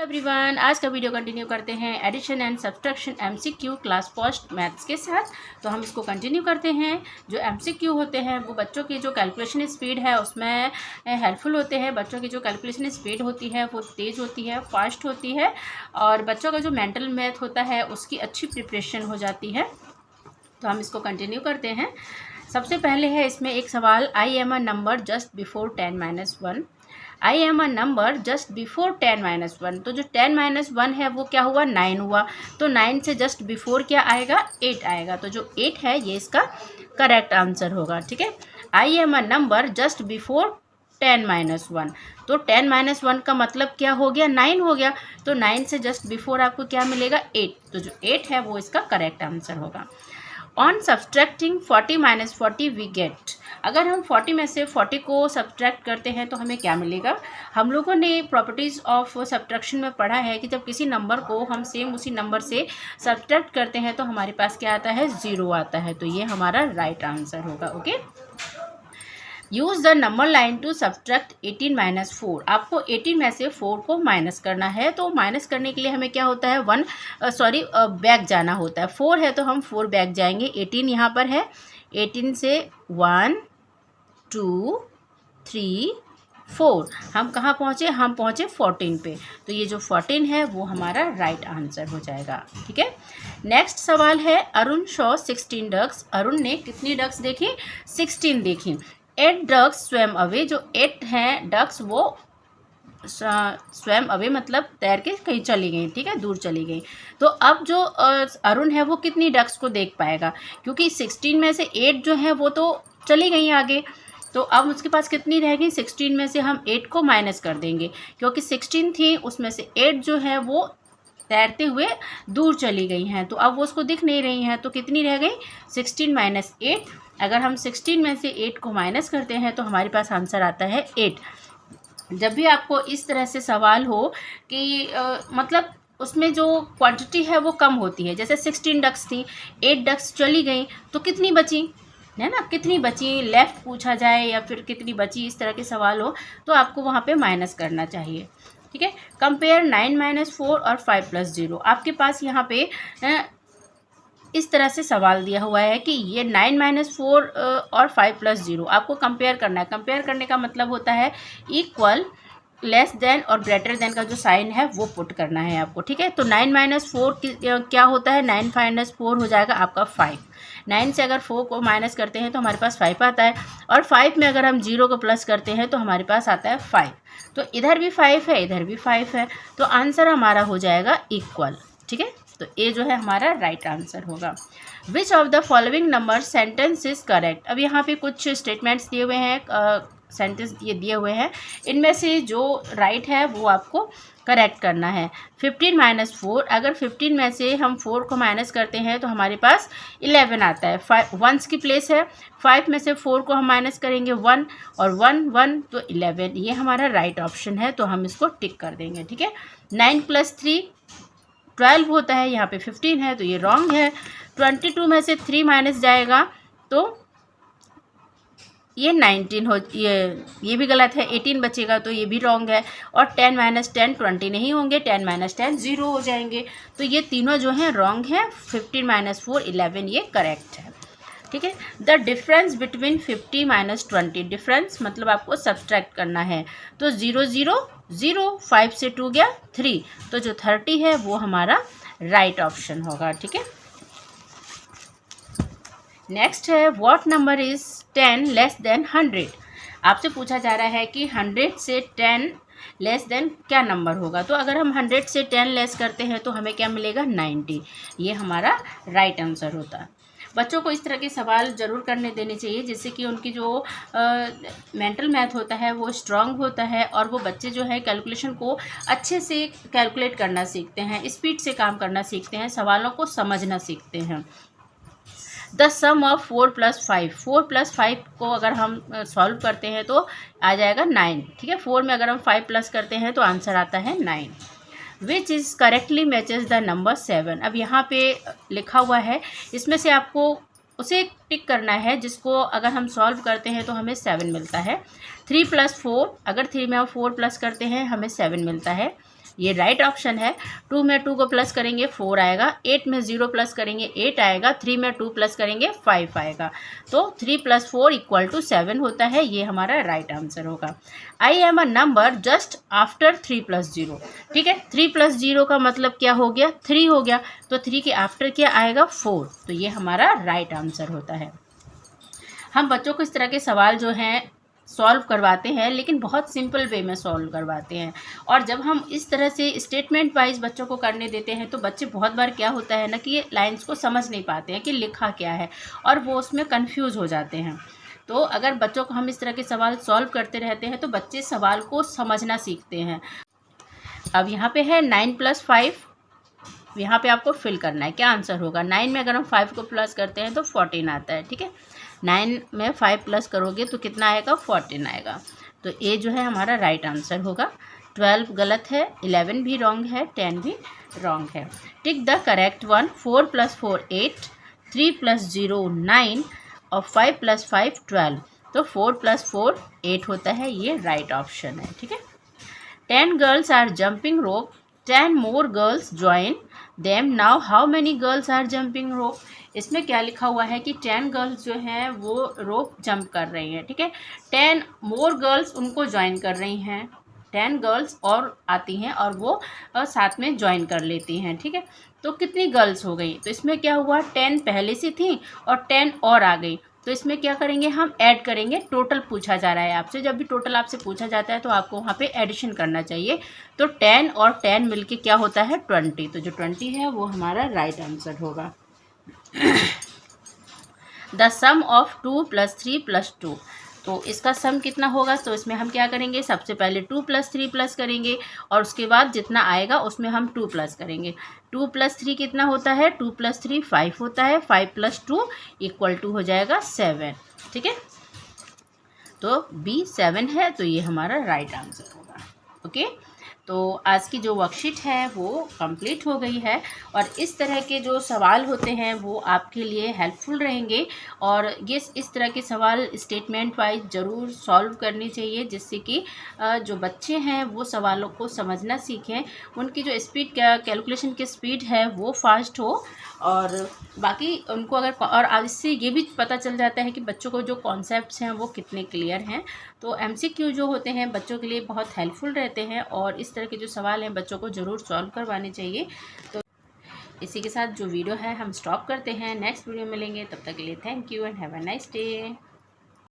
Everyone, आज का video continue करते हैं addition and subtraction MCQ class first maths के साथ। तो हम इसको कंटिन्यू करते हैं। जो एमसीक्यू होते हैं वो बच्चों की जो कैलकुलेशन स्पीड है उसमें हेल्पफुल होते हैं। बच्चों की जो कैलकुलेशन स्पीड होती है वो तेज़ होती है, फास्ट होती है, और बच्चों का जो मेंटल मैथ होता है उसकी अच्छी प्रिपरेशन हो जाती है। तो हम इसको कंटिन्यू करते हैं। सबसे पहले है इसमें एक सवाल, I am a number just before 10-1। I am a number just before 10-1। तो जो 10-1 है वो क्या हुआ, 9 हुआ। तो 9 से जस्ट बिफोर क्या आएगा, 8 आएगा। तो जो 8 है ये इसका करेक्ट आंसर होगा। ठीक है, I am a number just before 10-1। तो 10-1 का मतलब क्या हो गया, 9 हो गया। तो 9 से जस्ट बिफोर आपको क्या मिलेगा, 8। तो जो 8 है वो इसका करेक्ट आंसर होगा। On subtracting 40-40 we get. अगर हम 40 में से 40 को सब्ट्रैक्ट करते हैं तो हमें क्या मिलेगा। हम लोगों ने प्रॉपर्टीज़ ऑफ सब्ट्रैक्शन में पढ़ा है कि जब किसी नंबर को हम सेम उसी नंबर से सब्ट्रैक्ट करते हैं तो हमारे पास क्या आता है, 0 आता है। तो ये हमारा राइट आंसर होगा। Okay, use the number line to subtract 18-4। आपको 18 में से 4 को माइनस करना है। तो माइनस करने के लिए हमें क्या होता है, बैक जाना होता है। 4 है तो हम 4 बैक जाएंगे। 18 यहाँ पर है, 18 से 1 2 3 4 हम कहाँ पहुँचे, हम पहुँचे 14 पे। तो ये जो 14 है वो हमारा राइट आंसर हो जाएगा। ठीक है, नेक्स्ट सवाल है, अरुण शॉ 16 डक्स। अरुण ने कितनी डक्स देखी, 16 देखी। 8 डक्स स्वैम अवे। जो 8 हैं डक्स वो स्वैम अवे मतलब तैर के कहीं चली गई। ठीक है, दूर चली गई। तो अब जो अरुण है वो कितनी डक्स को देख पाएगा, क्योंकि 16 में से 8 जो है वो तो चली गई आगे। तो अब उसके पास कितनी रह गई, 16 में से हम 8 को माइनस कर देंगे, क्योंकि 16 थी उसमें से 8 जो है वो तैरते हुए दूर चली गई हैं। तो अब वो उसको दिख नहीं रही हैं। तो कितनी रह गई, 16 - 8। अगर हम 16 में से 8 को माइनस करते हैं तो हमारे पास आंसर आता है 8। जब भी आपको इस तरह से सवाल हो कि मतलब उसमें जो क्वांटिटी है वो कम होती है, जैसे 16 डक्स थी, 8 डक्स चली गई, तो कितनी बची है ना, कितनी बची, लेफ़्ट पूछा जाए या फिर कितनी बची, इस तरह के सवाल हो तो आपको वहाँ पे माइनस करना चाहिए। ठीक है, कंपेयर 9 - 4 और 5 + 0। आपके पास यहाँ पे इस तरह से सवाल दिया हुआ है कि ये 9 - 4 और 5 + 0 आपको कंपेयर करना है। कंपेयर करने का मतलब होता है इक्वल, लेस देन और ग्रेटर देन का जो साइन है वो पुट करना है आपको। ठीक है, तो 9 - 4 क्या होता है, 9 - 4 हो जाएगा आपका 5। 9 से अगर 4 को माइनस करते हैं तो हमारे पास 5 आता है, और 5 में अगर हम 0 को प्लस करते हैं तो हमारे पास आता है 5। तो इधर भी 5 है, इधर भी 5 है, तो आंसर हमारा हो जाएगा इक्वल। ठीक है, तो ये जो है हमारा राइट आंसर होगा। Which of the following number sentence is correct. अब यहाँ पे कुछ स्टेटमेंट्स दिए हुए हैं, सेंटेंस ये दिए हुए हैं, इनमें से जो राइट है वो आपको करेक्ट करना है। 15 - 4, अगर 15 में से हम 4 को माइनस करते हैं तो हमारे पास 11 आता है। 5 1s की प्लेस है, 5 में से 4 को हम माइनस करेंगे 1, और 1 1 तो 11। ये हमारा राइट ऑप्शन है, तो हम इसको टिक कर देंगे। ठीक है, 9 + 3 12 होता है, यहाँ पे 15 है तो ये रॉन्ग है। 22 में से 3 माइनस जाएगा तो ये 19 हो, ये भी गलत है। 18 बचेगा तो ये भी रॉन्ग है। और 10 - 10 20 नहीं होंगे, 10 - 10 0 हो जाएंगे। तो ये तीनों जो हैं रॉन्ग है। 15 - 4 11 ये करेक्ट है। ठीक है, द डिफरेंस बिटवीन 50 - 20। डिफरेंस मतलब आपको सब्सट्रैक्ट करना है। तो 0 0 0, 5 से 2 गया 3, तो जो 30 है वो हमारा राइट ऑप्शन होगा। ठीक है, नेक्स्ट है, what number is 10 less than 100। आपसे पूछा जा रहा है कि 100 से 10 लेस देन क्या नंबर होगा। तो अगर हम 100 से 10 लेस करते हैं तो हमें क्या मिलेगा, 90। ये हमारा राइट आंसर होता है। बच्चों को इस तरह के सवाल ज़रूर करने देने चाहिए, जिससे कि उनकी जो मेंटल मैथ होता है वो स्ट्रांग होता है, और वो बच्चे जो है कैलकुलेशन को अच्छे से कैलकुलेट करना सीखते हैं, स्पीड से काम करना सीखते हैं, सवालों को समझना सीखते हैं। The sum of 4 + 5। 4 + 5 को अगर हम सॉल्व करते हैं तो आ जाएगा 9। ठीक है, 4 में अगर हम 5 प्लस करते हैं तो आंसर आता है 9। Which is correctly matches the number 7। अब यहाँ पे लिखा हुआ है, इसमें से आपको उसे टिक करना है जिसको अगर हम सॉल्व करते हैं तो हमें 7 मिलता है। 3 + 4, अगर 3 में हम 4 प्लस करते हैं हमें 7 मिलता है। ये राइट ऑप्शन है। 2 में 2 को प्लस करेंगे 4 आएगा, 8 में 0 प्लस करेंगे 8 आएगा, 3 में 2 प्लस करेंगे 5 आएगा। तो 3 + 4 = 7 होता है, ये हमारा राइट आंसर होगा। I am a number just after 3 + 0। ठीक है, 3 + 0 का मतलब क्या हो गया, 3 हो गया, तो 3 के आफ्टर क्या आएगा, 4। तो ये हमारा राइट आंसर होता है। हम बच्चों को इस तरह के सवाल जो हैं सॉल्व करवाते हैं, लेकिन बहुत सिंपल वे में सॉल्व करवाते हैं। और जब हम इस तरह से स्टेटमेंट वाइज बच्चों को करने देते हैं तो बच्चे बहुत बार क्या होता है ना कि ये लाइंस को समझ नहीं पाते हैं कि लिखा क्या है, और वो उसमें कंफ्यूज हो जाते हैं। तो अगर बच्चों को हम इस तरह के सवाल सॉल्व करते रहते हैं तो बच्चे सवाल को समझना सीखते हैं। अब यहाँ पे है 9 + 5, यहाँ पे आपको फिल करना है, क्या आंसर होगा। 9 में अगर हम 5 को प्लस करते हैं तो 14 आता है। ठीक है, 9 में 5 प्लस करोगे तो कितना आएगा, 14 आएगा। तो ये जो है हमारा राइट आंसर होगा। 12 गलत है, 11 भी रॉन्ग है, 10 भी रॉन्ग है। Tick the correct one. 4 + 4 8, 3 + 0 9 और 5 + 5 12। तो 4 + 4 8 होता है, ये राइट ऑप्शन है। ठीक है, 10 girls are jumping rope, 10 more girls join them, now how many girls are jumping rope। इसमें क्या लिखा हुआ है कि 10 गर्ल्स जो हैं वो रोप जंप कर रही हैं। ठीक है, 10 मोर गर्ल्स उनको ज्वाइन कर रही हैं, 10 गर्ल्स और आती हैं और वो साथ में ज्वाइन कर लेती हैं। ठीक है, तो कितनी गर्ल्स हो गई, तो इसमें क्या हुआ, 10 पहले से थी और 10 और आ गई। तो इसमें क्या करेंगे, हम ऐड करेंगे। टोटल पूछा जा रहा है आपसे, जब भी टोटल आपसे पूछा जाता है तो आपको वहाँ पे एडिशन करना चाहिए। तो 10 और 10 मिलके क्या होता है, 20। तो जो 20 है वो हमारा राइट आंसर होगा। The sum of 2 + 3 + 2। तो इसका सम कितना होगा, तो इसमें हम क्या करेंगे, सबसे पहले 2 + 3 प्लस करेंगे और उसके बाद जितना आएगा उसमें हम 2 प्लस करेंगे। 2 + 3 कितना होता है, 2 + 3 5 होता है, 5 + 2 = हो जाएगा 7। ठीक है, तो B 7 है, तो ये हमारा राइट आंसर होगा। ओके, तो आज की जो वर्कशीट है वो कंप्लीट हो गई है, और इस तरह के जो सवाल होते हैं वो आपके लिए हेल्पफुल रहेंगे। और ये इस तरह के सवाल स्टेटमेंट वाइज ज़रूर सॉल्व करनी चाहिए, जिससे कि जो बच्चे हैं वो सवालों को समझना सीखें, उनकी जो स्पीड कैलकुलेशन की स्पीड है वो फास्ट हो, और बाकी उनको अगर और इससे ये भी पता चल जाता है कि बच्चों को जो कॉन्सेप्ट्स हैं वो कितने क्लियर हैं। तो MCQ जो होते हैं बच्चों के लिए बहुत हेल्पफुल रहते हैं, और इस तरह के जो सवाल हैं बच्चों को ज़रूर सॉल्व करवाने चाहिए। तो इसी के साथ जो वीडियो है हम स्टॉप करते हैं, नेक्स्ट वीडियो मिलेंगे, तब तक के लिए thank you and have a nice day.